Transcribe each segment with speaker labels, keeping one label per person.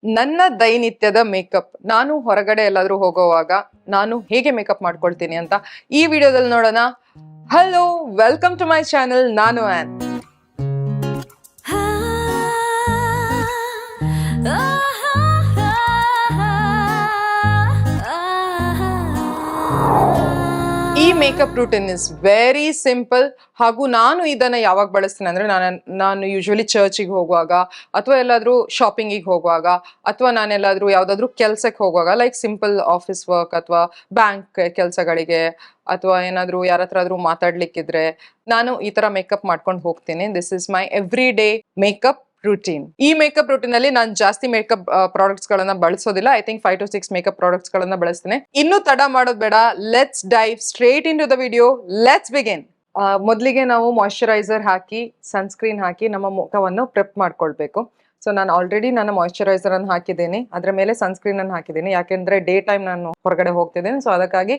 Speaker 1: ನನ್ನ ದೈನಿತ್ಯದ ಮೇಕಪ್ ನಾನು ಹೊರಗಡೆ ಎಲ್ಲಾದ್ರೂ ಹೋಗೋವಾಗ ನಾನು ಹೇಗೆ ಮೇಕಪ್ ಮಾಡ್ಕೊಳ್ತೀನಿ ಅಂತ ಈ ವಿಡಿಯೋದಲ್ಲಿ ನೋಡೋಣ. Hello, welcome to my channel. ನಾನು ಆನ್. ಈ makeup routine is very simple. ಹಾಗೂ ನಾನು ಇದನ್ನ ಯಾವಾಗ ಬಳಸ್ತೀನಿ ಅಂದ್ರೆ ನಾನು ಯೂಶುವಲಿ ಚರ್ಚಿಗೆ ಹೋಗುವಾಗ ಅಥವಾ ಎಲ್ಲಾದ್ರೂ ಶಾಪಿಂಗಿಗೆ ಹೋಗುವಾಗ ಅಥವಾ ನಾನೆಲ್ಲಾದ್ರೂ ಯಾವ್ದಾದ್ರು ಕೆಲ್ಸಕ್ಕೆ ಹೋಗುವಾಗ, ಲೈಕ್ ಸಿಂಪಲ್ ಆಫೀಸ್ ವರ್ಕ್ ಅಥವಾ ಬ್ಯಾಂಕ್ ಕೆಲಸಗಳಿಗೆ ಅಥವಾ ಏನಾದ್ರೂ ಯಾರ ಹತ್ರ ಆದ್ರೂ ಮಾತಾಡ್ಲಿಕ್ಕಿದ್ರೆ ನಾನು ಈ ತರ ಮೇಕಪ್ ಮಾಡ್ಕೊಂಡು ಹೋಗ್ತೀನಿ. This is my everyday makeup routine. ಈ ಮೇಕಪ್ ರೂಟೀನ್ ಅಲ್ಲಿ ನಾನು ಜಾಸ್ತಿ ಮೇಕಪ್ ಪ್ರಾಡಕ್ಟ್ಸ್ ಗಳನ್ನ ಬಳಸೋದಿಲ್ಲ. I think 5 to 6 makeup products ಗಳನ್ನ ಬಳಸ್ತೀನಿ. ಇನ್ನು ತಡ ಮಾಡೋದು ಬೇಡ, let's dive straight into the video. Let's begin. ಮೊದಲಿಗೆ ನಾವು ಮಾಯಿಶ್ಚರೈಸರ್ ಹಾಕಿ ಸನ್ಸ್ಕ್ರೀನ್ ಹಾಕಿ ನಮ್ಮ ಮುಖವನ್ನು ಪ್ರೆಪ್ ಮಾಡ್ಕೊಳ್ಬೇಕು. ಸೊ ನಾನು ಆಲ್ರೆಡಿ ನನ್ನ ಮಾಯಿಶ್ಚರೈಸರ್ ಅನ್ನು ಹಾಕಿದ್ದೀನಿ, ಅದ್ರ ಮೇಲೆ ಸನ್ಸ್ಕ್ರೀನ್ ಅನ್ನು ಹಾಕಿದ್ದೀನಿ. ಯಾಕೆಂದ್ರೆ ಡೇ ಟೈಮ್ ನಾನು ಹೊರಗಡೆ ಹೋಗ್ತಿದ್ದೀನಿ. ಸೊ ಅದಕ್ಕಾಗಿ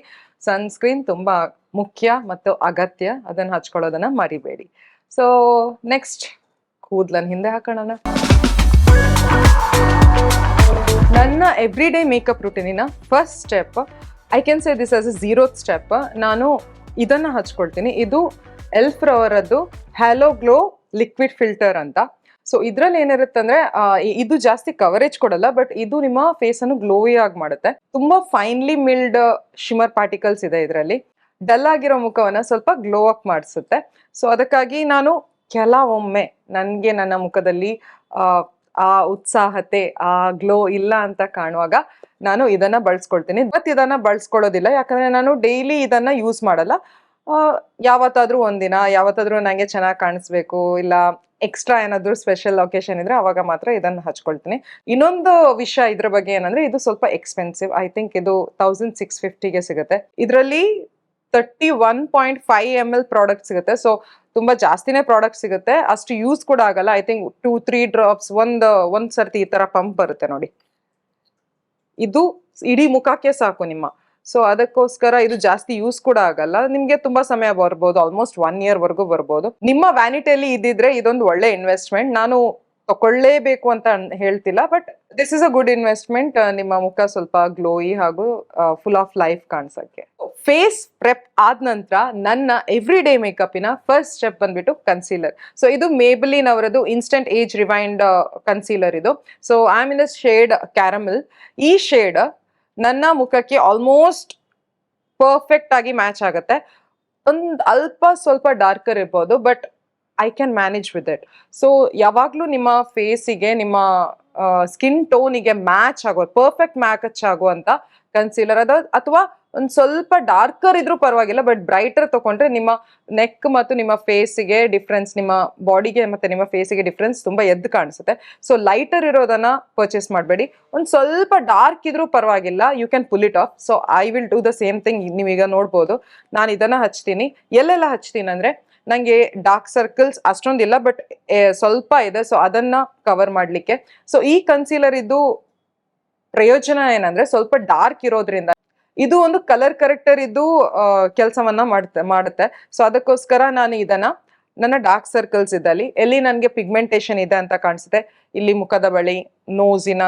Speaker 1: ಸನ್ಸ್ಕ್ರೀನ್ ತುಂಬಾ ಮುಖ್ಯ ಮತ್ತು ಅಗತ್ಯ. ಅದನ್ನ ಹಚ್ಕೊಳ್ಳೋದನ್ನ ಮರಿಬೇಡಿ. ಸೊ ನೆಕ್ಸ್ಟ್ ಕೂದಲನ್ನು ಹಿಂದೆ ಹಾಕೋಣ. ನನ್ನ ಎವ್ರಿ ಡೇ ಮೇಕಪ್ ರೂಟೀನಿನ first step, I can say this as a 0th step. ನಾನು ಇದನ್ನ ಹಚ್ಕೊಳ್ತೀನಿ. ಇದು ಎಲ್ಫ್ ರವರದ್ದು ಹ್ಯಾಲೋ ಗ್ಲೋ ಲಿಕ್ವಿಡ್ ಫಿಲ್ಟರ್ ಅಂತ. ಸೊ ಇದ್ರಲ್ಲಿ ಏನಿರುತ್ತೆ ಅಂದ್ರೆ ಇದು ಜಾಸ್ತಿ ಕವರೇಜ್ ಕೊಡಲ್ಲ, ಬಟ್ ಇದು ನಿಮ್ಮ ಫೇಸ್ ಅನ್ನು ಗ್ಲೋಯಿ ಆಗಿ ಮಾಡುತ್ತೆ. ತುಂಬಾ ಫೈನ್ಲಿ ಮಿಲ್ಡ್ ಶಿಮರ್ ಪಾರ್ಟಿಕಲ್ಸ್ ಇದೆ ಇದರಲ್ಲಿ. ಡಲ್ ಆಗಿರೋ ಮುಖವನ್ನ ಸ್ವಲ್ಪ ಗ್ಲೋ ಅಪ್ ಮಾಡಿಸುತ್ತೆ. ಸೊ ಅದಕ್ಕಾಗಿ ನಾನು ಕೆಲವೊಮ್ಮೆ ನನಗೆ ನನ್ನ ಮುಖದಲ್ಲಿ ಆ ಉತ್ಸಾಹತೆ, ಆ ಗ್ಲೋ ಇಲ್ಲ ಅಂತ ಕಾಣುವಾಗ ನಾನು ಇದನ್ನ ಬಳಸ್ಕೊಳ್ತೀನಿ. ಬಟ್ ಇದನ್ನ ಬಳಸ್ಕೊಳ್ಳೋದಿಲ್ಲ, ಯಾಕಂದ್ರೆ ನಾನು ಡೈಲಿ ಇದನ್ನ ಯೂಸ್ ಮಾಡಲ್ಲ. ಯಾವತ್ತಾದ್ರೂ ಒಂದಿನ, ಯಾವತ್ತಾದ್ರೂ ನನಗೆ ಚೆನ್ನಾಗಿ ಕಾಣಿಸ್ಬೇಕು, ಇಲ್ಲ ಎಕ್ಸ್ಟ್ರಾ ಏನಾದ್ರು ಸ್ಪೆಷಲ್ ಒಕೇಶನ್ ಇದ್ರೆ ಅವಾಗ ಮಾತ್ರ ಇದನ್ನ ಹಚ್ಕೊಳ್ತೀನಿ. ಇನ್ನೊಂದು ವಿಷಯ ಇದ್ರ ಬಗ್ಗೆ ಏನಂದ್ರೆ, ಇದು ಸ್ವಲ್ಪ ಎಕ್ಸ್ಪೆನ್ಸಿವ್. ಐ ಥಿಂಕ್ ಇದು 1650ಗೆ ಸಿಗುತ್ತೆ. ಇದರಲ್ಲಿ 31.5 ml ಪ್ರಾಡಕ್ಟ್ ಸಿಗುತ್ತೆ. ಸೊ ತುಂಬಾ ಜಾಸ್ತಿನೇ ಪ್ರಾಡಕ್ಟ್ ಸಿಗುತ್ತೆ. ಅಷ್ಟು ಯೂಸ್ ಕೂಡ ಆಗಲ್ಲ. ಐ ಥಿಂಕ್ 2-3 ಡ್ರಾಪ್ಸ್ ಒಂದ್ ಸರ್ತಿ ಈ ತರ ಪಂಪ್ ಬರುತ್ತೆ ನೋಡಿ, ಇದು ಇಡೀ ಮುಖಕ್ಕೆ ಸಾಕು ನಿಮ್ಮ. ಸೊ ಅದಕ್ಕೋಸ್ಕರ ಇದು ಜಾಸ್ತಿ ಯೂಸ್ ಕೂಡ ಆಗಲ್ಲ. ನಿಮ್ಗೆ ತುಂಬಾ ಸಮಯ ಬರ್ಬೋದು, ಆಲ್ಮೋಸ್ಟ್ 1 year ವರ್ಗೂ ಬರ್ಬೋದು. ನಿಮ್ಮ ವ್ಯಾನಿಟಿಯಲ್ಲಿ ಇದ್ದಿದ್ರೆ ಇದೊಂದು ಒಳ್ಳೆ ಇನ್ವೆಸ್ಟ್ಮೆಂಟ್. ನಾನು ತಗೊಳ್ಳೇಬೇಕು ಅಂತ ಹೇಳ್ತಿಲ್ಲ, but this is a good investment. ನಿಮ್ಮ ಮುಖ ಸ್ವಲ್ಪ ಗ್ಲೋಯಿ ಹಾಗೂ ಫುಲ್ ಆಫ್ ಲೈಫ್ ಕಾಣಿಸಕ್ಕೆ. ಫೇಸ್ ಪ್ರೆಪ್ ಆದ ನಂತರ ನನ್ನ ಎವ್ರಿ ಡೇ ಮೇಕಪ್ಪಿನ ಫಸ್ಟ್ ಸ್ಟೆಪ್ ಬಂದ್ಬಿಟ್ಟು ಕನ್ಸೀಲರ್. ಸೊ ಇದು ಮೇಬಲಿನ್ ಅವರದ್ದು ಇನ್ಸ್ಟೆಂಟ್ ಏಜ್ ರಿವೈಂಡ್ ಕನ್ಸೀಲರ್ ಇದು. So I am in the shade caramel. ಈ ಶೇಡ್ ನನ್ನ ಮುಖಕ್ಕೆ ಆಲ್ಮೋಸ್ಟ್ ಪರ್ಫೆಕ್ಟ್ ಆಗಿ ಮ್ಯಾಚ್ ಆಗುತ್ತೆ. ಒಂದು ಅಲ್ಪ ಸ್ವಲ್ಪ ಡಾರ್ಕರ್ ಇರ್ಬೋದು, but I can manage with it. So ಯಾವಾಗ್ಲೂ ನಿಮ್ಮ ಫೇಸಿಗೆ, ನಿಮ್ಮ ಸ್ಕಿನ್ ಟೋನಿಗೆ ಮ್ಯಾಚ್ ಆಗೋ, ಪರ್ಫೆಕ್ಟ್ ಮ್ಯಾಚ್ ಆಗುವಂತ ಕನ್ಸೀಲರ್ ಅದ. ಅಥವಾ ಒಂದ್ ಸ್ವಲ್ಪ ಡಾರ್ಕರ್ ಇದ್ರೂ ಪರವಾಗಿಲ್ಲ, ಬಟ್ ಬ್ರೈಟರ್ ತಗೊಂಡ್ರೆ ನಿಮ್ಮ ನೆಕ್ ಮತ್ತು ನಿಮ್ಮ ಫೇಸಿಗೆ ಡಿಫ್ರೆನ್ಸ್, ನಿಮ್ಮ ಬಾಡಿಗೆ ಮತ್ತೆ ನಿಮ್ಮ ಫೇಸಿಗೆ ಡಿಫ್ರೆನ್ಸ್ ತುಂಬಾ ಎದ್ದು ಕಾಣಿಸುತ್ತೆ. ಸೊ ಲೈಟರ್ ಇರೋದನ್ನ ಪರ್ಚೇಸ್ ಮಾಡಬೇಡಿ. ಒಂದ್ ಸ್ವಲ್ಪ ಡಾರ್ಕ್ ಇದ್ರೂ ಪರವಾಗಿಲ್ಲ, you can pull it off. So I will do the same thing. ನೀವೀಗ ನೋಡ್ಬೋದು ನಾನು ಇದನ್ನ ಹಚ್ತೀನಿ. ಎಲ್ಲೆಲ್ಲ ಹಚ್ತೀನಿ ಅಂದ್ರೆ, ನಂಗೆ ಡಾರ್ಕ್ ಸರ್ಕಲ್ಸ್ ಅಷ್ಟೊಂದಿಲ್ಲ, ಬಟ್ ಸ್ವಲ್ಪ ಇದೆ. ಸೊ ಅದನ್ನ ಕವರ್ ಮಾಡ್ಲಿಕ್ಕೆ. ಸೊ ಈ ಕನ್ಸೀಲರ್ ಇದ್ದು ಪ್ರಯೋಜನ ಏನಂದ್ರೆ, ಸ್ವಲ್ಪ ಡಾರ್ಕ್ ಇರೋದ್ರಿಂದ ಇದು ಒಂದು ಕಲರ್ ಕರೆಕ್ಟರ್ ಇದ್ದು ಕೆಲಸವನ್ನ ಮಾಡುತ್ತೆ. ಸೊ ಅದಕ್ಕೋಸ್ಕರ ನಾನು ಇದನ್ನ ನನ್ನ ಡಾರ್ಕ್ ಸರ್ಕಲ್ಸ್ ಇದ್ದಲ್ಲಿ, ಎಲ್ಲಿ ನನಗೆ ಪಿಗ್ಮೆಂಟೇಶನ್ ಇದೆ ಅಂತ ಕಾಣಿಸುತ್ತೆ, ಇಲ್ಲಿ ಮುಖದ ಬಳಿ, ನೋಸಿನ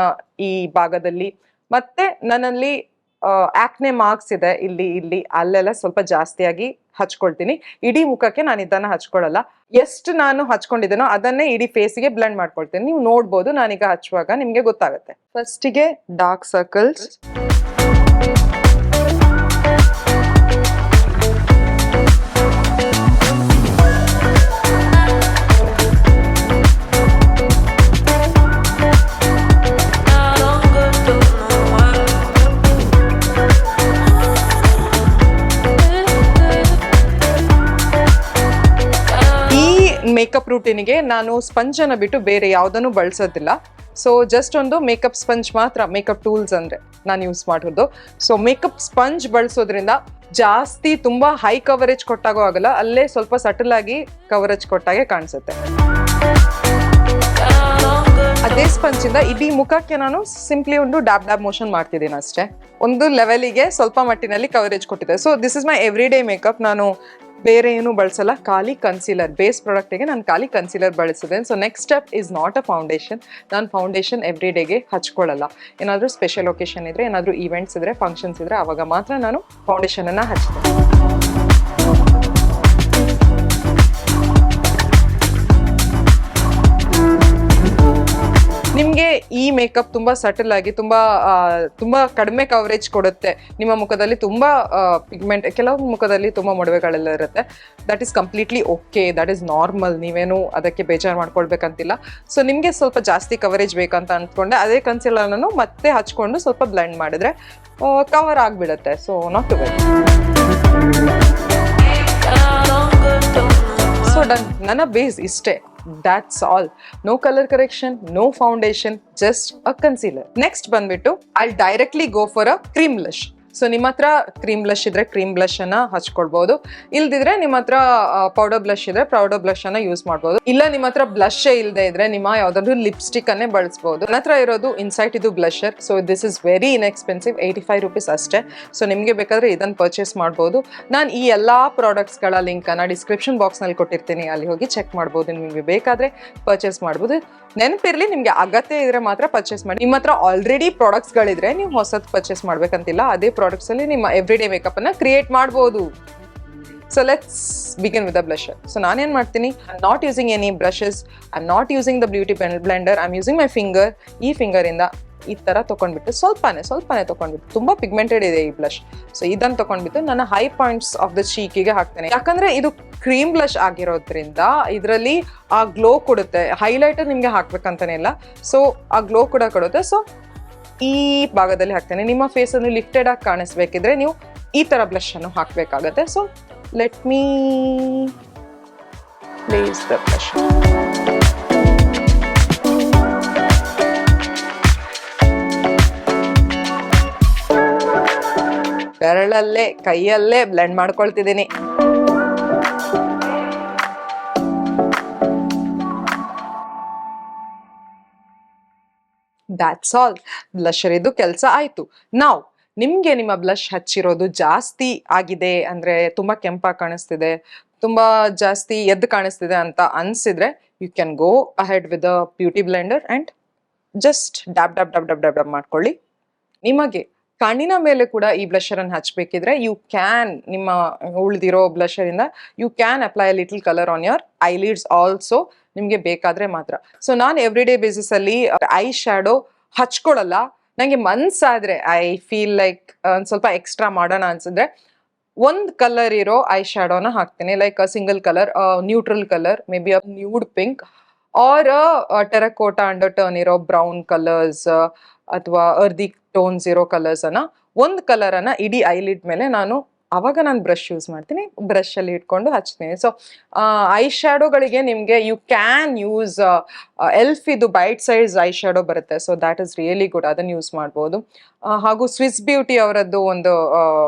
Speaker 1: ಈ ಭಾಗದಲ್ಲಿ, ಮತ್ತೆ ನನ್ನಲ್ಲಿ ಆಕ್ನೆ ಮಾರ್ಕ್ಸ್ ಇದೆ ಇಲ್ಲಿ ಅಲ್ಲೆಲ್ಲ ಸ್ವಲ್ಪ ಜಾಸ್ತಿಯಾಗಿ ಹಚ್ಕೊಳ್ತೀನಿ. ಇಡೀ ಮುಖಕ್ಕೆ ನಾನು ಇದನ್ನ ಹಚ್ಕೊಳ್ಳಲ್ಲ. ಎಷ್ಟು ನಾನು ಹಚ್ಕೊಂಡಿದ್ದೇನೋ ಅದನ್ನೇ ಇಡೀ ಫೇಸಿಗೆ ಬ್ಲೆಂಡ್ ಮಾಡ್ಕೊಳ್ತೀನಿ. ನೀವು ನೋಡ್ಬೋದು, ನಾನೀಗ ಹಚ್ಚುವಾಗ ನಿಮ್ಗೆ ಗೊತ್ತಾಗುತ್ತೆ. ಫಸ್ಟಿಗೆ ಡಾರ್ಕ್ ಸರ್ಕಲ್ಸ್, ಮೇಕಪ್ ರೂಟೀನಿಗೆ ನಾನು ಸ್ಪಂಜ್ ಅನ್ನ ಬಿಟ್ಟು ಬೇರೆ ಯಾವುದನ್ನು ಬಳಸೋದಿಲ್ಲ. ಸೊ ಜಸ್ಟ್ ಒಂದು ಮೇಕಪ್ ಸ್ಪಂಜ್ ಮಾತ್ರ, ಮೇಕಪ್ ಟೂಲ್ಸ್ ಅಂದ್ರೆ ನಾನು ಯೂಸ್ ಮಾಡೋದು. ಸೊ ಮೇಕಪ್ ಸ್ಪಂಜ್ ಬಳಸೋದ್ರಿಂದ ಜಾಸ್ತಿ ತುಂಬಾ ಹೈ ಕವರೇಜ್ ಕೊಟ್ಟಾಗೋ ಆಗಲ್ಲ, ಅಲ್ಲೇ ಸ್ವಲ್ಪ ಸಟಲ್ ಆಗಿ ಕವರೇಜ್ ಕೊಟ್ಟಾಗೆ ಕಾಣಿಸುತ್ತೆ. ಅದೇ ಸ್ಪಂಜ್ ಇಂದ ಇಡೀ ಮುಖಕ್ಕೆ ನಾನು ಸಿಂಪ್ಲಿ ಒಂದು ಡ್ಯಾಬ್ ಮೋಷನ್ ಮಾಡ್ತಿದ್ದೀನಿ ಅಷ್ಟೇ. ಒಂದು ಲೆವೆಲಿಗೆ ಸ್ವಲ್ಪ ಮಟ್ಟಿನಲ್ಲಿ ಕವರೇಜ್ ಕೊಟ್ಟಿದೆ. So this is my everyday makeup. ನಾನು ಬೇರೆ ಏನು ಬಳಸಲ್ಲ, ಖಾಲಿ ಕನ್ಸೀಲರ್. ಬೇಸ್ ಪ್ರಾಡಕ್ಟಿಗೆ ನಾನು ಖಾಲಿ ಕನ್ಸೀಲರ್ ಬಳಸಿದ್ದೇನೆ. So next step is not a foundation. ನಾನು ಫೌಂಡೇಶನ್ ಎವ್ರಿ ಡೇಗೆ ಹಚ್ಕೊಳ್ಳಲ್ಲ. ಏನಾದರೂ ಸ್ಪೆಷಲ್ ಒಕೇಶನ್ ಇದ್ರೆ, ಏನಾದರೂ ಈವೆಂಟ್ಸ್ ಇದ್ರೆ, ಫಂಕ್ಷನ್ಸ್ ಇದ್ರೆ ಅವಾಗ ಮಾತ್ರ ನಾನು ಫೌಂಡೇಶನನ್ನು ಹಚ್ತೇನೆ. ನಿಮಗೆ ಈ ಮೇಕಪ್ ತುಂಬಾ ಸಟಲ್ ಆಗಿ ತುಂಬಾ ಕಡಿಮೆ ಕವರೇಜ್ ಕೊಡುತ್ತೆ. ನಿಮ್ಮ ಮುಖದಲ್ಲಿ ತುಂಬಾ ಪಿಗ್ಮೆಂಟ್, ಕೆಲವು ಮುಖದಲ್ಲಿ ತುಂಬಾ ಮೊಡವೆಗಳೆಲ್ಲ ಇರುತ್ತೆ. That is completely okay, that is normal. ನೀವೇನು ಅದಕ್ಕೆ ಬೇಜಾರು ಮಾಡ್ಕೊಳ್ಬೇಕಂತಿಲ್ಲ. ಸೊ ನಿಮಗೆ ಸ್ವಲ್ಪ ಜಾಸ್ತಿ ಕವರೇಜ್ ಬೇಕಂತ ಅಂದ್ಕೊಂಡೆ ಅದೇ ಕನ್ಸೀಲರ್ನ ಮತ್ತೆ ಹಚ್ಕೊಂಡು ಸ್ವಲ್ಪ ಬ್ಲೆಂಡ್ ಮಾಡಿದ್ರೆ ಕವರ್ ಆಗಿಬಿಡುತ್ತೆ. So not to very. So done, ನನ್ನ ಬೇಸ್ ಇಷ್ಟೇ. That's all. No color correction, no foundation, just a concealer. Next ಬಂದ್ಬಿಟ್ಟು I'll directly go for a cream blush. So ನಿಮ್ಮ ಹತ್ರ ಕ್ರೀಮ್ ಬ್ಲಷ್ ಇದ್ರೆ ಕ್ರೀಮ್ ಬ್ಲಷ್ ಅನ್ನ ಹಚ್ಕೊಳ್ಬಹುದು. ಇಲ್ದಿದ್ರೆ ನಿಮ್ಮ ಹತ್ರ ಪೌಡರ್ ಬ್ಲಷ್ ಇದ್ರೆ ಪೌಡರ್ ಬ್ಲಷ್ ಅನ್ನ ಯೂಸ್ ಮಾಡ್ಬೋದು. ಇಲ್ಲ ನಿಮ್ಮ ಹತ್ರ ಬ್ಲಷ್ ಇಲ್ಲದೆ ಇದ್ರೆ ನಿಮ್ಮ ಯಾವ್ದಾದ್ರು ಲಿಪ್ಸ್ಟಿಕ್ ಅನ್ನೇ ಬಳಸಬಹುದು. ನನ್ನ ಹತ್ರ ಇರೋದು ಇನ್ಸೈಟ್ ಇದು blusher. So this is very inexpensive, 85 rupees ಅಷ್ಟೇ. ಸೊ ನಿಮಗೆ ಬೇಕಾದ್ರೆ ಇದನ್ನು ಪರ್ಚೇಸ್ ಮಾಡ್ಬೋದು. ನಾನು ಈ ಎಲ್ಲಾ ಪ್ರಾಡಕ್ಟ್ಸ್ಗಳ ಲಿಂಕ್ ಅನ್ನ ಡಿಸ್ಕ್ರಿಪ್ಷನ್ ಬಾಕ್ಸ್ ನಲ್ಲಿ ಕೊಟ್ಟಿರ್ತೀನಿ, ಅಲ್ಲಿ ಹೋಗಿ ಚೆಕ್ ಮಾಡ್ಬೋದು. ನಿಮಗೆ ಬೇಕಾದ್ರೆ ಪರ್ಚೇಸ್ ಮಾಡ್ಬೋದು. ನೆನಪಿರ್ಲಿ, ನಿಮ್ಗೆ ಅಗತ್ಯ ಇದ್ರೆ ಮಾತ್ರ ಪರ್ಚೇಸ್ ಮಾಡಿ. ನಿಮ್ಮ ಹತ್ರ ಆಲ್ರೆಡಿ ಪ್ರಾಡಕ್ಟ್ಸ್ಗಳಿದ್ರೆ ನೀವು ಹೊಸದು ಪರ್ಚೇಸ್ ಮಾಡ್ಬೇಕಂತಿಲ್ಲ. ಅದೇ ಪ್ರಾಡಕ್ಟ್ಸ್ ಅಲ್ಲಿ ನಿಮ್ಮ ಎವ್ರಿ ಡೇ ಮೇಕಪ್ ಅನ್ನ ಕ್ರಿಯೇಟ್ ಮಾಡಬಹುದು. So let's begin with the blusher. So ನಾನೇನ್ ಮಾಡ್ತೀನಿ, I not using any brushes, I not using the beauty blender, I am using my finger. ಈ ಫಿಂಗರ್ ಇಂದ ಈ ತರ ತಗೊಂಡ್ಬಿಟ್ಟು ಸ್ವಲ್ಪನೇ ತಗೊಂಡ್ಬಿಟ್ಟು, ತುಂಬಾ ಪಿಗ್ಮೆಂಟೆಡ್ ಇದೆ ಈ ಬ್ಲಷ್. ಸೊ ಇದನ್ನ ತಗೊಂಡ್ಬಿಟ್ಟು ನನ್ನ ಹೈ ಪಾಯಿಂಟ್ಸ್ ಆಫ್ ದ ಚೀಕಿಗೆ ಹಾಕ್ತೇನೆ. ಯಾಕಂದ್ರೆ ಇದು ಕ್ರೀಮ್ ಬ್ಲಷ್ ಆಗಿರೋದ್ರಿಂದ ಇದರಲ್ಲಿ ಆ ಗ್ಲೋ ಕೊಡುತ್ತೆ. ಹೈಲೈಟರ್ ನಿಮ್ಗೆ ಹಾಕ್ಬೇಕಂತಾನೆ ಇಲ್ಲ, ಸೊ ಆ ಗ್ಲೋ ಕೂಡ ಕೊಡುತ್ತೆ. ಸೊ ಈ ಭಾಗದಲ್ಲಿ ಹಾಕ್ತೇನೆ. ನಿಮ್ಮ ಫೇಸ್ ಅನ್ನು ಲಿಫ್ಟೆಡ್ ಆಗಿ ಕಾಣಿಸ್ಬೇಕಿದ್ರೆ ನೀವು ಈ ತರ ಬ್ಲಷ್ ಅನ್ನು ಹಾಕ್ಬೇಕಾಗತ್ತೆ. So let me place the blush. ಬೆರಳಲ್ಲೇ ಕೈಯಲ್ಲೇ ಬ್ಲೆಂಡ್ ಮಾಡ್ಕೊಳ್ತಿದ್ದೀನಿ. That's all. ಬ್ಲಷರ್ ಇದು ಕೆಲಸ ಆಯ್ತು. ನಾವು ನಿಮ್ಗೆ ನಿಮ್ಮ ಬ್ಲಷ್ ಹಚ್ಚಿರೋದು ಜಾಸ್ತಿ ಆಗಿದೆ ಅಂದ್ರೆ, ತುಂಬಾ ಕೆಂಪಾಗಿ ಕಾಣಿಸ್ತಿದೆ, ತುಂಬಾ ಜಾಸ್ತಿ ಎದ್ದು ಕಾಣಿಸ್ತಿದೆ ಅಂತ ಅನ್ಸಿದ್ರೆ, you can go ahead with a beauty blender and just dab dab dab dab dab dab ಮಾಡ್ಕೊಳ್ಳಿ. ನಿಮಗೆ ಕಣ್ಣಿನ ಮೇಲೆ ಕೂಡ ಈ ಬ್ಲಷರ್ ಅನ್ನು ಹಚ್ಬೇಕಿದ್ರೆ ಯು ಕ್ಯಾನ್, ನಿಮ್ಮ ಉಳಿದಿರೋ ಬ್ಲಷರ್ ಇಂದ you can apply a little colour on your eyelids also, ನಿಮ್ಗೆ ಬೇಕಾದ್ರೆ ಮಾತ್ರ. ಸೊ ನಾನು ಎವ್ರಿ ಡೇ ಬೇಸಿಸ್ ಅಲ್ಲಿ ಐ ಶ್ಯಾಡೋ ಹಚ್ಕೊಳಲ್ಲ. ನಂಗೆ ಮನ್ಸಾದ್ರೆ, ಐ ಫೀಲ್ ಲೈಕ್ ಸ್ವಲ್ಪ ಎಕ್ಸ್ಟ್ರಾ ಮಾಡೋಣ ಅನ್ಸಿದ್ರೆ ಒಂದ್ ಕಲರ್ ಇರೋ ಐ ಶ್ಯಾಡೋನ ಹಾಕ್ತೀನಿ. Like single colour, neutral colour, maybe a nude pink or terracotta undertone ಇರೋ ಬ್ರೌನ್ ಕಲರ್ಸ್ ಅಥವಾ ಅರ್ದಿ ಟೋನ್ಸ್ ಇರೋ ಕಲರ್ಸ್ ಅನ್ನ, ಒಂದು ಕಲರ್ ಅನ್ನ ಇಡೀ ಐಲಿಡ್ ಮೇಲೆ ನಾನು ಬ್ರಷ್ ಯೂಸ್ ಮಾಡ್ತೀನಿ, ಬ್ರಷ್ ಅಲ್ಲಿ ಇಟ್ಕೊಂಡು ಹಚ್ತೀನಿ. ಸೊ ಐ ಶ್ಯಾಡೋಗಳಿಗೆ ನಿಮ್ಗೆ ಯು ಕ್ಯಾನ್ ಯೂಸ್ ಎಲ್ಫ್ ಇದು ಬೈಟ್ ಸೈಜ್ ಐ ಶ್ಯಾಡೋ ಬರುತ್ತೆ. So that is really good, ಅದನ್ನ ಯೂಸ್ ಮಾಡ್ಬೋದು. ಹಾಗೂ ಸ್ವಿಸ್ ಬ್ಯೂಟಿ ಅವರದ್ದು ಒಂದು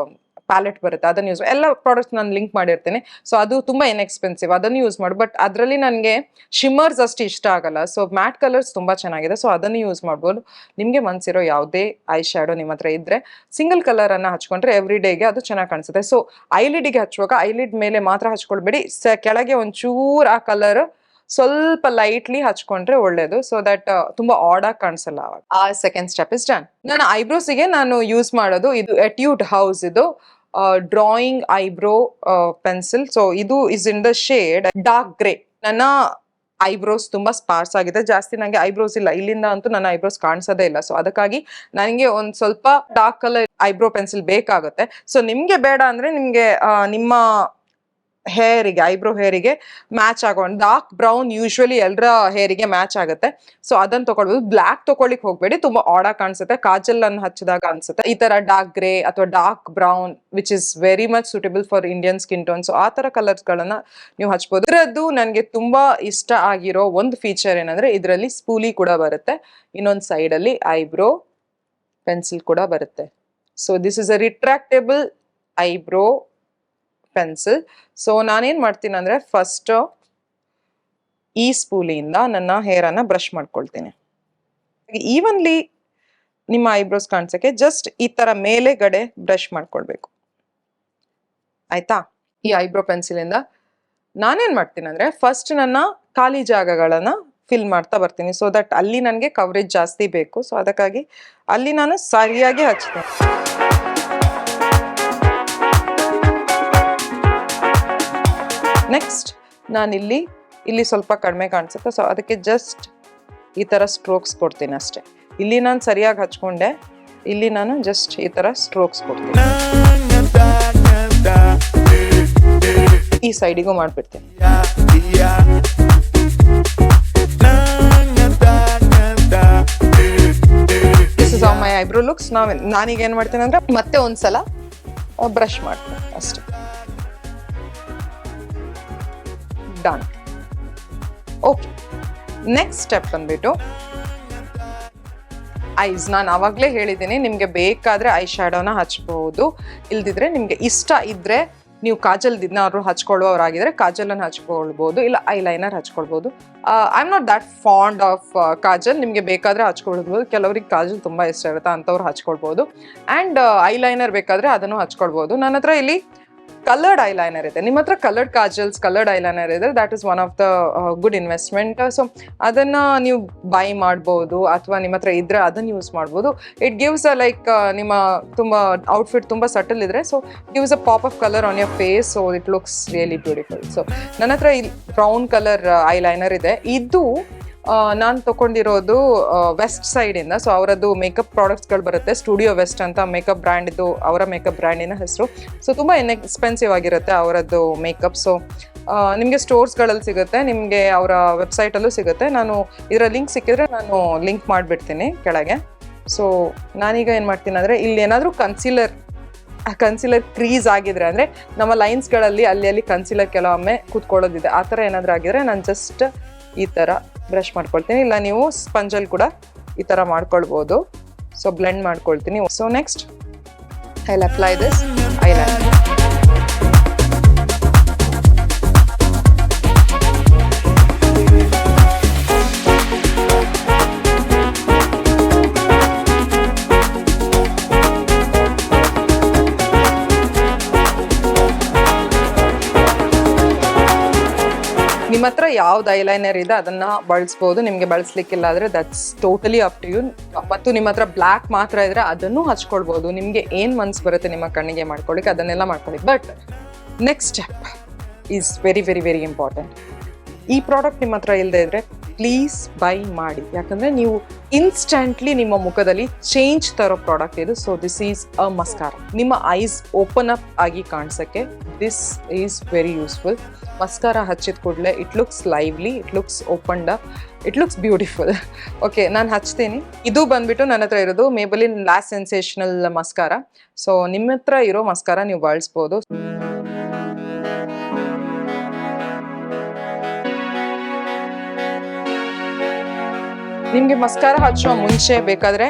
Speaker 1: ಪ್ಯಾಲೆಟ್ ಬರುತ್ತೆ, ಅದನ್ನು ಯೂಸ್, ಎಲ್ಲ ಪ್ರಾಡಕ್ಟ್ಸ್ ನಾನು ಲಿಂಕ್ ಮಾಡಿರ್ತೀನಿ. ಸೊ ಅದು ತುಂಬಾ ಇನ್ಎಕ್ಸ್ಪೆನ್ಸಿವ್, ಅದನ್ನು ಯೂಸ್ ಮಾಡಿ. ಬಟ್ ಅದರಲ್ಲಿ ನನಗೆ ಶಿಮ್ಮರ್ಸ್ ಅಷ್ಟು ಇಷ್ಟ ಆಗಲ್ಲ. ಸೊ ಮ್ಯಾಟ್ ಕಲರ್ಸ್ ತುಂಬಾ ಚೆನ್ನಾಗಿದೆ, ಸೊ ಅದನ್ನು ಯೂಸ್ ಮಾಡ್ಬೋದು. ನಿಮಗೆ ಮನ್ಸಿರೋ ಯಾವುದೇ ಐ ಶ್ಯಾಡೋ ನಿಮ್ಮ ಹತ್ರ ಇದ್ರೆ ಸಿಂಗಲ್ ಕಲರ್ ಅನ್ನ ಹಚ್ಕೊಂಡ್ರೆ ಎವ್ರಿ ಡೇಗೆ ಅದು ಚೆನ್ನಾಗಿ ಕಾಣಿಸುತ್ತೆ. ಸೊ ಐಲಿಡ್ಗೆ ಹಚ್ಚುವಾಗ ಐಲಿಡ್ ಮೇಲೆ ಮಾತ್ರ ಹಚ್ಕೊಳ್ಬೇಡಿ, ಕೆಳಗೆ ಒಂಚೂರು ಆ ಕಲರ್ ಸ್ವಲ್ಪ ಲೈಟ್ಲಿ ಹಚ್ಕೊಂಡ್ರೆ ಒಳ್ಳೇದು. ಸೊ ದಟ್ ತುಂಬಾ ಆಡ್ ಆಗಿ ಕಾಣಿಸಲ್ಲ ಅವಾಗ. ಆ ಸೆಕೆಂಡ್ ಸ್ಟೆಪ್ ಇಸ್ ಡನ್. ನನ್ನ ಐಬ್ರೋಸಿಗೆ ನಾನು ಯೂಸ್ ಮಾಡೋದು ಇದು ಎಟ್ಯೂಡ್ ಹೌಸ್ ಇದು ಡ್ರಾಯಿಂಗ್ ಐಬ್ರೋ ಪೆನ್ಸಿಲ್. ಸೊ ಇದು is in the shade dark grey. ನನ್ನ ಐಬ್ರೋಸ್ ತುಂಬಾ ಸ್ಪಾರ್ಸ್ ಆಗಿದೆ, ಜಾಸ್ತಿ ನಂಗೆ ಐಬ್ರೋಸ್ ಇಲ್ಲ, ಇಲ್ಲಿಂದ ಅಂತೂ ನನ್ನ ಐಬ್ರೋಸ್ ಕಾಣಿಸೋದೇ ಇಲ್ಲ. ಸೊ ಅದಕ್ಕಾಗಿ ನನಗೆ ಒಂದ್ ಸ್ವಲ್ಪ ಡಾರ್ಕ್ ಕಲರ್ ಐಬ್ರೋ ಪೆನ್ಸಿಲ್ ಬೇಕಾಗುತ್ತೆ. ಸೊ ನಿಮ್ಗೆ ಬೇಡ ಅಂದ್ರೆ ನಿಮ್ಗೆ ನಿಮ್ಮ ಹೇರಿಗೆ, ಐಬ್ರೋ ಹೇರಿಗೆ ಮ್ಯಾಚ್ ಆಗೋಣ. ಡಾರ್ಕ್ ಬ್ರೌನ್ ಯೂಶ್ವಲಿ ಎಲ್ಲರ ಹೇರಿಗೆ ಮ್ಯಾಚ್ ಆಗುತ್ತೆ. ಸೊ ಅದನ್ನ ತಗೊಳ್ಬೋದು. ಬ್ಲ್ಯಾಕ್ ತಗೊಳ್ಳಿಕ್ ಹೋಗ್ಬೇಡಿ, ತುಂಬಾ ಆಡ್ ಆಗಿ ಕಾಣಿಸುತ್ತೆ. ಕಾಜಲ್ ಅನ್ನು ಹಚ್ಚಿದಾಗ ಅನ್ಸುತ್ತೆ. ಈ ತರ ಡಾರ್ಕ್ ಗ್ರೇ ಅಥವಾ dark brown which is very much suitable for Indian skin tone. So ಆ ತರ ಕಲರ್ಸ್ ಗಳನ್ನ ನೀವು ಹಚ್ಬೋದು. ಇದರದ್ದು ನನಗೆ ತುಂಬಾ ಇಷ್ಟ ಆಗಿರೋ ಒಂದು ಫೀಚರ್ ಏನಂದ್ರೆ, ಇದರಲ್ಲಿ ಸ್ಪೂಲಿ ಕೂಡ ಬರುತ್ತೆ, ಇನ್ನೊಂದು ಸೈಡ್ ಅಲ್ಲಿ ಐಬ್ರೋ ಪೆನ್ಸಿಲ್ ಕೂಡ ಬರುತ್ತೆ. So this is a retractable eyebrow pencil. So ನಾನೇನ್ ಮಾಡ್ತೀನಿ ಅಂದ್ರೆ, ಫಸ್ಟ್ ಈ ಸ್ಪೂಲಿಯಿಂದ ನನ್ನ ಹೇರ್ ಅನ್ನ ಬ್ರಷ್ ಮಾಡ್ಕೊಳ್ತೀನಿ. ಈವನ್ಲಿ ನಿಮ್ಮ ಐಬ್ರೋಸ್ ಕಾಣಿಸಕ್ಕೆ ಜಸ್ಟ್ ಈ ತರ ಮೇಲೆಗಡೆ ಬ್ರಷ್ ಮಾಡ್ಕೊಳ್ಬೇಕು, ಆಯ್ತಾ? ಈ ಐಬ್ರೋ ಪೆನ್ಸಿಲ್ ಇಂದ ನಾನೇನ್ ಮಾಡ್ತೀನಿ ಅಂದ್ರೆ ಫಸ್ಟ್ ನನ್ನ ಖಾಲಿ ಜಾಗಗಳನ್ನ ಫಿಲ್ ಮಾಡ್ತಾ ಬರ್ತೀನಿ, ಸೊ ದಟ್ ಅಲ್ಲಿ ನನಗೆ ಕವರೇಜ್ ಜಾಸ್ತಿ ಬೇಕು. ಸೊ ಅದಕ್ಕಾಗಿ ಅಲ್ಲಿ ನಾನು ಸರಿಯಾಗಿ ಹಚ್ತೀನಿ. ನೆಕ್ಸ್ಟ್ ನಾನು ಇಲ್ಲಿ ಸ್ವಲ್ಪ ಕಡಿಮೆ ಕಾಣಿಸುತ್ತೆ, ಸೊ ಅದಕ್ಕೆ ಜಸ್ಟ್ ಈ ಥರ ಸ್ಟ್ರೋಕ್ಸ್ ಕೊಡ್ತೀನಿ ಅಷ್ಟೇ. ಇಲ್ಲಿ ನಾನು ಸರಿಯಾಗಿ ಹಚ್ಕೊಂಡೆ, ಇಲ್ಲಿ ನಾನು ಜಸ್ಟ್ ಈ ಥರ ಸ್ಟ್ರೋಕ್ಸ್ ಕೊಡ್ತೀನಿ. ಈ ಸೈಡಿಗೂ ಮಾಡ್ಬಿಡ್ತೀನಿ. This is all my eyebrow looks. ನಾನೀಗ ಏನು ಮಾಡ್ತೀನಿ ಅಂದ್ರೆ ಮತ್ತೆ ಒಂದ್ಸಲ ಬ್ರಷ್ ಮಾಡ್ತೀನಿ ಅಷ್ಟೇ. ಡನ್. ಓಕೆ, ನೆಕ್ಸ್ಟ್ ಸ್ಟೆಪ್ ಬಂದ್ಬಿಟ್ಟು ಐಸ್. ನಾನು ಆವಾಗಲೇ ಹೇಳಿದ್ದೀನಿ, ನಿಮಗೆ ಬೇಕಾದರೆ ಐ ಶ್ಯಾಡೋನ ಹಚ್ಬಹುದು, ಇಲ್ದಿದ್ರೆ ನಿಮಗೆ ಇಷ್ಟ ಇದ್ದರೆ ನೀವು ಕಾಜಲ್ ದಿನಾರು ಹಚ್ಕೊಳ್ಳೋರಾಗಿದ್ರೆ ಕಾಜಲನ್ನು ಹಚ್ಕೊಳ್ಬೋದು, ಇಲ್ಲ ಐಲೈನರ್ ಹಚ್ಕೊಳ್ಬೋದು. I am not that fond of kajal. ನಿಮಗೆ ಬೇಕಾದರೆ ಹಚ್ಕೊಳ್ಬೋದು, ಕೆಲವರಿಗೆ ಕಾಜಲ್ ತುಂಬ ಇಷ್ಟ ಇರುತ್ತೆ, ಅಂಥವ್ರು ಹಚ್ಕೊಳ್ಬೋದು. ಆ್ಯಂಡ್ ಐಲೈನರ್ ಬೇಕಾದರೆ ಅದನ್ನು ಹಚ್ಕೊಳ್ಬೋದು. ನನ್ನ ಹತ್ರ ಇಲ್ಲಿ ಕಲರ್ಡ್ ಐಲೈನರ್ ಇದೆ. ನಿಮ್ಮ ಹತ್ರ ಕಲರ್ಡ್ ಕಾಜಲ್ಸ್, ಕಲರ್ಡ್ ಐಲೈನರ್ ಇದೆ, that is one of the good investment. So ಅದನ್ನು ನೀವು ಬೈ ಮಾಡ್ಬೋದು, ಅಥವಾ ನಿಮ್ಮ ಹತ್ರ ಇದ್ರೆ ಅದನ್ನು ಯೂಸ್ ಮಾಡ್ಬೋದು. ಇಟ್ ಗಿವ್ಸ್ ಲೈಕ್ ನಿಮ್ಮ ತುಂಬ ಔಟ್ಫಿಟ್ ತುಂಬ ಸಟಲ್ ಇದ್ರೆ, so gives a pop of colour on your face, so it looks really beautiful. So ನನ್ನ ಹತ್ರ ಇಲ್ಲಿ ಬ್ರೌನ್ ಕಲರ್ ಐಲೈನರ್ ಇದೆ. ಇದು ನಾನು ತೊಗೊಂಡಿರೋದು ವೆಸ್ಟ್ ಸೈಡಿಂದ. ಸೊ ಅವರದ್ದು ಮೇಕಪ್ ಪ್ರಾಡಕ್ಟ್ಸ್ಗಳು ಬರುತ್ತೆ, ಸ್ಟುಡಿಯೋ ವೆಸ್ಟ್ ಅಂತ ಮೇಕಪ್ ಬ್ರ್ಯಾಂಡ್, ಇದು ಅವರ ಮೇಕಪ್ ಬ್ರ್ಯಾಂಡಿನ ಹೆಸರು. ಸೊ ತುಂಬ ಎಕ್ಸ್ಪೆನ್ಸಿವ್ ಆಗಿರುತ್ತೆ ಅವರದ್ದು ಮೇಕಪ್. ಸೊ ನಿಮಗೆ ಸ್ಟೋರ್ಸ್ಗಳಲ್ಲಿ ಸಿಗುತ್ತೆ, ನಿಮಗೆ ಅವರ ವೆಬ್ಸೈಟಲ್ಲೂ ಸಿಗುತ್ತೆ. ನಾನು ಇದರ ಲಿಂಕ್ ಸಿಕ್ಕಿದ್ರೆ ನಾನು ಲಿಂಕ್ ಮಾಡಿಬಿಡ್ತೀನಿ ಕೆಳಗೆ. ಸೊ ನಾನೀಗ ಏನು ಮಾಡ್ತೀನಿ ಅಂದರೆ, ಇಲ್ಲಿ ಏನಾದರೂ ಕನ್ಸಿಲರ್ ಕ್ರೀಸ್ ಆಗಿದ್ರೆ, ಅಂದರೆ ನಮ್ಮ ಲೈನ್ಸ್ಗಳಲ್ಲಿ ಅಲ್ಲಿ ಕನ್ಸಿಲರ್ ಕೆಲವೊಮ್ಮೆ ಕೂತ್ಕೊಳ್ಳೋದಿದೆ, ಆ ಥರ ಏನಾದರೂ ಆಗಿದ್ರೆ ನಾನು ಜಸ್ಟ್ ಈ ಥರ ಬ್ರಷ್ ಮಾಡ್ಕೊಳ್ತೀನಿ. ಇಲ್ಲ ನೀವು ಸ್ಪಂಜಲ್ಲಿ ಕೂಡ ಈ ಥರ ಮಾಡ್ಕೊಳ್ಬೋದು. ಸೊ ಬ್ಲೆಂಡ್ ಮಾಡ್ಕೊಳ್ತೀನಿ. So next I will apply this eyeliner. ನಿಮ್ಮ ಹತ್ರ ಯಾವ್ದು ಐಲೈನರ್ ಇದೆ ಅದನ್ನ ಬಳಸ್ಬೋದು, ನಿಮಗೆ ಬಳಸ್ಲಿಕ್ಕಿಲ್ಲ ಆದರೆ that's totally up to you. ಮತ್ತು ನಿಮ್ಮ ಹತ್ರ ಬ್ಲ್ಯಾಕ್ ಮಾತ್ರ ಇದ್ರೆ ಅದನ್ನು ಹಚ್ಕೊಳ್ಬೋದು, ನಿಮಗೆ ಏನು ಮನ್ಸು ಬರುತ್ತೆ ನಿಮ್ಮ ಕಣ್ಣಿಗೆ ಮಾಡ್ಕೊಳ್ಳಿಕ್ಕೆ ಅದನ್ನೆಲ್ಲ ಮಾಡ್ಕೊಳ್ಳಿ. But next step is very very very important. ಈ ಪ್ರಾಡಕ್ಟ್ ನಿಮ್ಮ ಹತ್ರ ಇಲ್ಲದೆ ಇದ್ರೆ ಪ್ಲೀಸ್ ಬೈ ಮಾಡಿ, ಯಾಕಂದರೆ ನೀವು ಇನ್ಸ್ಟೆಂಟ್ಲಿ ನಿಮ್ಮ ಮುಖದಲ್ಲಿ ಚೇಂಜ್ ತರೋ ಪ್ರಾಡಕ್ಟ್ ಇದು. So this is a mascara. ನಿಮ್ಮ ಐಸ್ ಓಪನ್ ಅಪ್ ಆಗಿ ಕಾಣಿಸೋಕ್ಕೆ this is very useful. Mascara ಹಚ್ಚಿದ ಕೂಡಲೇ it looks lively, it looks opened up, it looks beautiful. Okay, ನಾನು ಹಚ್ತೀನಿ. ಇದು ಬಂದ್ಬಿಟ್ಟು ನನ್ನ ಹತ್ರ ಇರೋದು Maybelline lash sensational mascara. So ನಿಮ್ಮ ಹತ್ರ ಇರೋ ಮಸ್ಕಾರ ನೀವು ಬಳಸ್ಬೋದು. ನಿಮಗೆ ಮಸ್ಕಾರ ಹಚ್ಚುವ ಮುಂಚೆ ಬೇಕಾದರೆ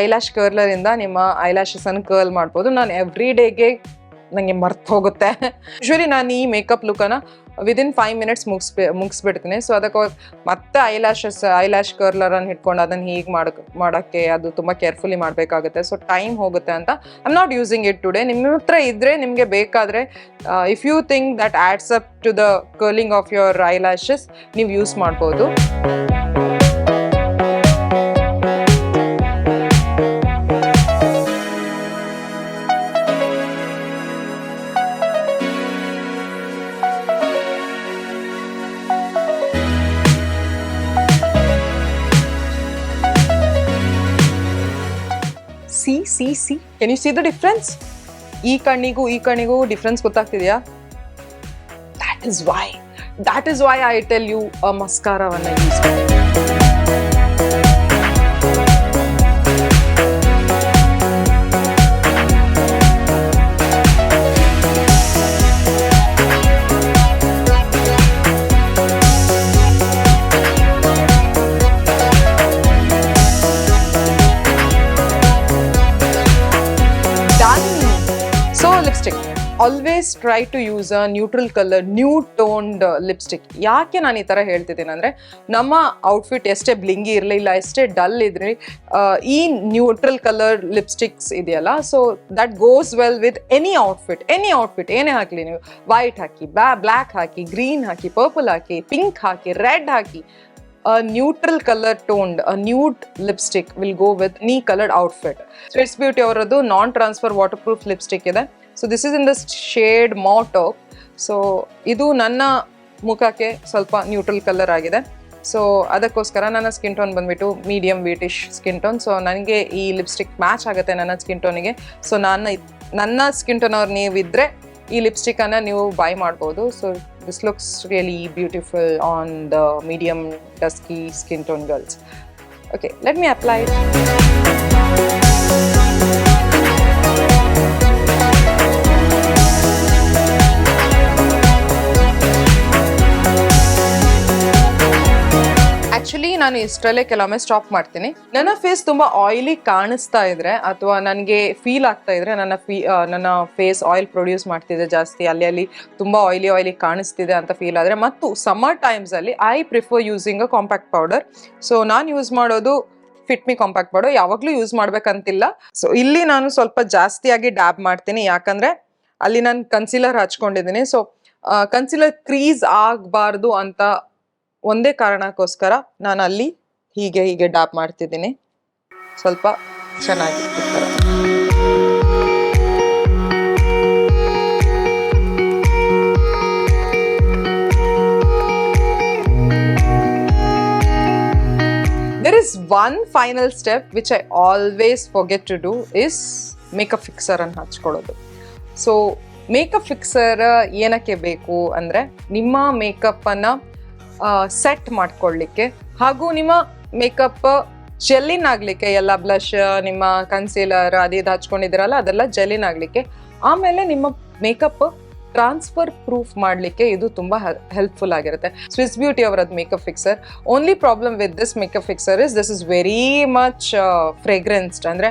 Speaker 1: ಐಲ್ಯಾಶ್ ಕರ್ಲರಿಂದ ನಿಮ್ಮ ಐಲ್ಯಾಶಸ್ ಅನ್ನು ಕರ್ಲ್ ಮಾಡ್ಬೋದು. ನಾನು ಎವ್ರಿ ಡೇಗೆ ನನಗೆ ಮರ್ತು ಹೋಗುತ್ತೆ. ಯೂಶ್ವಲಿ ನಾನು ಈ ಮೇಕಪ್ ಲುಕ್ಕನ್ನು ವಿದಿನ್ 5 minutes ಮುಗಿಸ್ಬಿಡ್ತೀನಿ. ಸೊ ಅದಕ್ಕೆ ಮತ್ತೆ ಐಲ್ಯಾಶ್ ಕರ್ಲರನ್ನು ಹಿಡ್ಕೊಂಡು ಅದನ್ನು ಹೀಗೆ ಮಾಡೋಕ್ಕೆ ಅದು ತುಂಬ ಕೇರ್ಫುಲಿ ಮಾಡಬೇಕಾಗುತ್ತೆ. ಸೊ ಟೈಮ್ ಹೋಗುತ್ತೆ ಅಂತ I am not using it today. ನಿಮ್ಮ ಹತ್ರ ಇದ್ದರೆ ನಿಮಗೆ ಬೇಕಾದರೆ if you think that adds up to the curling of your eyelashes ನೀವು ಯೂಸ್ ಮಾಡ್ಬೋದು. See. Can you see the difference? ಈ ಕಣ್ಣಿಗೂ ಡಿಫ್ರೆನ್ಸ್ ಗೊತ್ತಾಗ್ತಿದೆಯಾ? That is why I tell you a mascara-ವನ್ನ ಯೂಸ್ ಮಾಡಿ. Always try to use a neutral colour nude toned lipstick. ಯಾಕೆ ನಾನು ಈ ಥರ ಹೇಳ್ತಿದ್ದೀನಿ ಅಂದರೆ, ನಮ್ಮ ಔಟ್ಫಿಟ್ ಎಷ್ಟೇ ಬ್ಲಿಂಗಿ ಇರಲಿ, ಇಲ್ಲ ಎಷ್ಟೇ ಡಲ್ ಇದ್ರಿ, ಈ ನ್ಯೂಟ್ರಲ್ ಕಲರ್ ಲಿಪ್ಸ್ಟಿಕ್ಸ್ ಇದೆಯಲ್ಲ, so that goes well with any outfit ಏನೇ ಹಾಕಲಿ ನೀವು. White hockey, black hockey, green hockey, purple hockey, pink hockey, red hockey, a neutral color toned, a nude lipstick will go with any colored outfit. Swiss Beauty ಅವರದ್ದು non transfer waterproof lipstick ಇದೆ. So this is in the shade ಮಾಟೋಪ್. So ಇದು ನನ್ನ ಮುಖಕ್ಕೆ ಸ್ವಲ್ಪ neutral colour ಆಗಿದೆ. So ಅದಕ್ಕೋಸ್ಕರ ನನ್ನ ಸ್ಕಿನ್ ಟೋನ್ ಬಂದ್ಬಿಟ್ಟು medium wheatish skin tone. So ನನಗೆ ಈ ಲಿಪ್ಸ್ಟಿಕ್ ಮ್ಯಾಚ್ ಆಗುತ್ತೆ ನನ್ನ ಸ್ಕಿನ್ ಟೋನಿಗೆ. ಸೊ ನನ್ನ ಸ್ಕಿನ್ ಟೋನ್ ಅವ್ರು ನೀವಿದ್ರೆ ಈ ಲಿಪ್ಸ್ಟಿಕ್ಕನ್ನು ನೀವು ಬೈ ಮಾಡ್ಬೋದು. So this looks really beautiful on the medium dusky skin tone girls. Okay, let me apply it. Actually ನಾನು ಇಷ್ಟರಲ್ಲೇ ಕೆಲವೊಮ್ಮೆ ಸ್ಟಾಪ್ ಮಾಡ್ತೀನಿ. ನನ್ನ ಫೇಸ್ ತುಂಬಾ ಆಯಿಲಿ ಕಾಣಿಸ್ತಾ ಇದ್ರೆ ಅಥವಾ ನನಗೆ ಫೀಲ್ ಆಗ್ತಾ ಇದ್ರೆ ನನ್ನ ಫೇಸ್ ಆಯಿಲ್ ಪ್ರೊಡ್ಯೂಸ್ ಮಾಡ್ತಿದೆ ಜಾಸ್ತಿ, ಅಲ್ಲಿ ತುಂಬಾ ಆಯಿಲಿ ಕಾಣಿಸ್ತಿದೆ ಅಂತ ಫೀಲ್ ಆದ್ರೆ, ಮತ್ತು ಸಮ್ಮರ್ ಟೈಮ್ಸ್ ಅಲ್ಲಿ I prefer using a compact powder. So ನಾನು ಯೂಸ್ ಮಾಡೋದು ಫಿಟ್ ಮಿ ಕಾಂಪ್ಯಾಕ್ಟ್ ಪೌಡರ್. ಯಾವಾಗಲೂ ಯೂಸ್ ಮಾಡ್ಬೇಕಂತಿಲ್ಲ. ಸೊ ಇಲ್ಲಿ ನಾನು ಸ್ವಲ್ಪ ಜಾಸ್ತಿಯಾಗಿ ಡ್ಯಾಬ್ ಮಾಡ್ತೀನಿ, ಯಾಕಂದ್ರೆ ಅಲ್ಲಿ ನಾನು ಕನ್ಸೀಲರ್ ಹಚ್ಕೊಂಡಿದ್ದೀನಿ. ಸೊ ಕನ್ಸೀಲರ್ ಕ್ರೀಸ್ ಆಗಬಾರ್ದು ಅಂತ ಒಂದೇ ಕಾರಣಕ್ಕೋಸ್ಕರ ನಾನು ಅಲ್ಲಿ ಹೀಗೆ ಡ್ಯಾಪ್ ಮಾಡ್ತಿದ್ದೀನಿ, ಸ್ವಲ್ಪ ಚೆನ್ನಾಗಿ. There is one final step which I always forget to do is makeup fixer ಅನ್ನು ಹಚ್ಕೊಳ್ಳೋದು. ಸೊ ಮೇಕಪ್ ಫಿಕ್ಸರ್ ಏನಕ್ಕೆ ಬೇಕು ಅಂದರೆ, ನಿಮ್ಮ ಮೇಕಪ್ಪನ್ನು ಸೆಟ್ ಮಾಡ್ಕೊಳ್ಳಿಕ್ಕೆ ಹಾಗೂ ನಿಮ್ಮ ಮೇಕಪ್ ಜೆಲ್ಲಿನ್ ಆಗಲಿಕ್ಕೆ, ಎಲ್ಲ ಬ್ಲಷ್, ನಿಮ್ಮ ಕನ್ಸೀಲರ್ ಇದು ಹಚ್ಕೊಂಡಿದ್ದೀರಲ್ಲ ಅದೆಲ್ಲ ಜೆಲ್ಲಿನ್ ಆಗಲಿಕ್ಕೆ, ಆಮೇಲೆ ನಿಮ್ಮ ಮೇಕಪ್ ಟ್ರಾನ್ಸ್ಫರ್ ಪ್ರೂಫ್ ಮಾಡಲಿಕ್ಕೆ ಇದು ತುಂಬ ಹೆಲ್ಪ್ಫುಲ್ ಆಗಿರುತ್ತೆ. ಸ್ವಿಸ್ ಬ್ಯೂಟಿ ಅವರದ್ದು makeup fixer. Only problem with this makeup fixer is this is very much fragranced, ಅಂದರೆ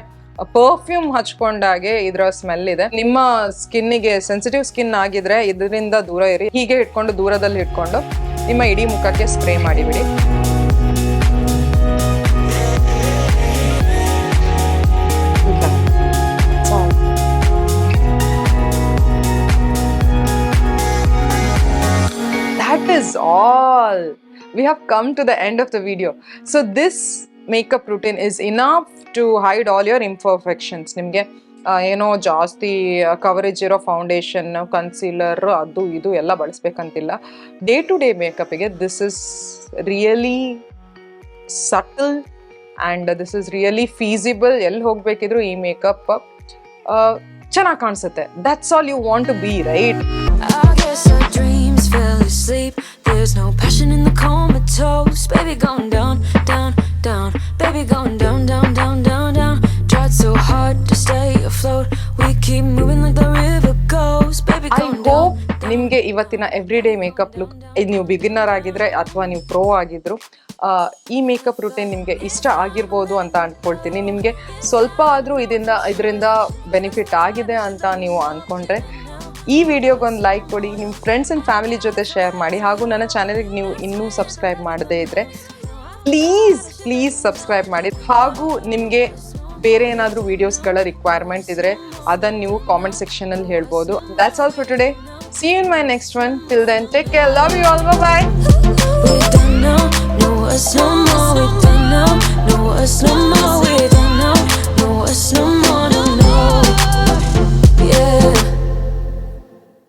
Speaker 1: ಪರ್ಫ್ಯೂಮ್ ಹಚ್ಕೊಂಡಾಗೆ ಇದರ ಸ್ಮೆಲ್ ಇದೆ. ನಿಮ್ಮ ಸ್ಕಿನ್ನಿಗೆ ಸೆನ್ಸಿಟಿವ್ ಸ್ಕಿನ್ ಆಗಿದ್ರೆ ಇದರಿಂದ ದೂರ ಇರಿ. ಹೀಗೆ ಇಟ್ಕೊಂಡು ದೂರದಲ್ಲಿ ಇಟ್ಕೊಂಡು ನಿಮ್ಮ ಇಡೀ ಮುಖಕ್ಕೆ ಸ್ಪ್ರೇ ಮಾಡಿಬಿಡಿ. That is all. We have come to the end of the video. So this makeup routine is enough to hide all your imperfections. ನಿಮಗೆ ಏನೋ ಜಾಸ್ತಿ ಕವರೇಜ್ ಇರೋ ಫೌಂಡೇಶನ್, ಕನ್ಸೀಲರ್ ಅದು ಇದು ಎಲ್ಲ ಬಳಸ್ಬೇಕಂತಿಲ್ಲ. ಡೇ ಟು ಡೇ ಮೇಕಪ್ಪಿಗೆ this is really subtle and this is really feasible. ಎಲ್ಲಿ ಹೋಗ್ಬೇಕಿದ್ರು ಈ ಮೇಕಪ್ ಚೆನ್ನಾಗಿ ಕಾಣಿಸುತ್ತೆ. That's all you want to be, right? There's no passion in the comatose. Baby going down, down, down. Baby going down, down, down, down, down. Tried so hard to stay afloat. We keep moving like the river goes. Baby going down. I hope ನಿಮಗೆ ಇವತ್ತಿನ everyday makeup look, ನೀವು beginner ಆಗಿದ್ರೆ ಅಥವಾ ನೀವು pro ಆಗಿದ್ರು, ಈ makeup routine ನಿಮಗೆ ಇಷ್ಟ ಆಗಿರ್ಬೋದು ಅಂತ ಅಂದ್ಕೊಳ್ತೀನಿ. ನಿಮಗೆ ಸ್ವಲ್ಪ ಆದರೂ ಇದರಿಂದ ಬೆನಿಫಿಟ್ ಆಗಿದೆ ಅಂತ ನೀವು ಅಂದ್ಕೊಂಡ್ರೆ ಈ ವಿಡಿಯೋಗೊಂದು ಲೈಕ್ ಕೊಡಿ, ನಿಮ್ಮ ಫ್ರೆಂಡ್ಸ್ ಆ್ಯಂಡ್ ಫ್ಯಾಮಿಲಿ ಜೊತೆ ಶೇರ್ ಮಾಡಿ. ಹಾಗೂ ನನ್ನ ಚಾನಲ್ಗೆ ನೀವು ಇನ್ನೂ ಸಬ್ಸ್ಕ್ರೈಬ್ ಮಾಡದೇ ಇದ್ದರೆ ಪ್ಲೀಸ್ ಸಬ್ಸ್ಕ್ರೈಬ್ ಮಾಡಿ. ಹಾಗೂ ನಿಮಗೆ ಬೇರೆ ಏನಾದರೂ ವೀಡಿಯೋಸ್ಗಳ ರಿಕ್ವೈರ್ಮೆಂಟ್ ಇದ್ದರೆ ಅದನ್ನು ನೀವು ಕಾಮೆಂಟ್ ಸೆಕ್ಷನಲ್ಲಿ ಹೇಳ್ಬೋದು. That's all for today. See you in my next one. Till then, take care. Love you all. Bye-bye. We don't know us no more. We don't know us no more. We don't know us no more.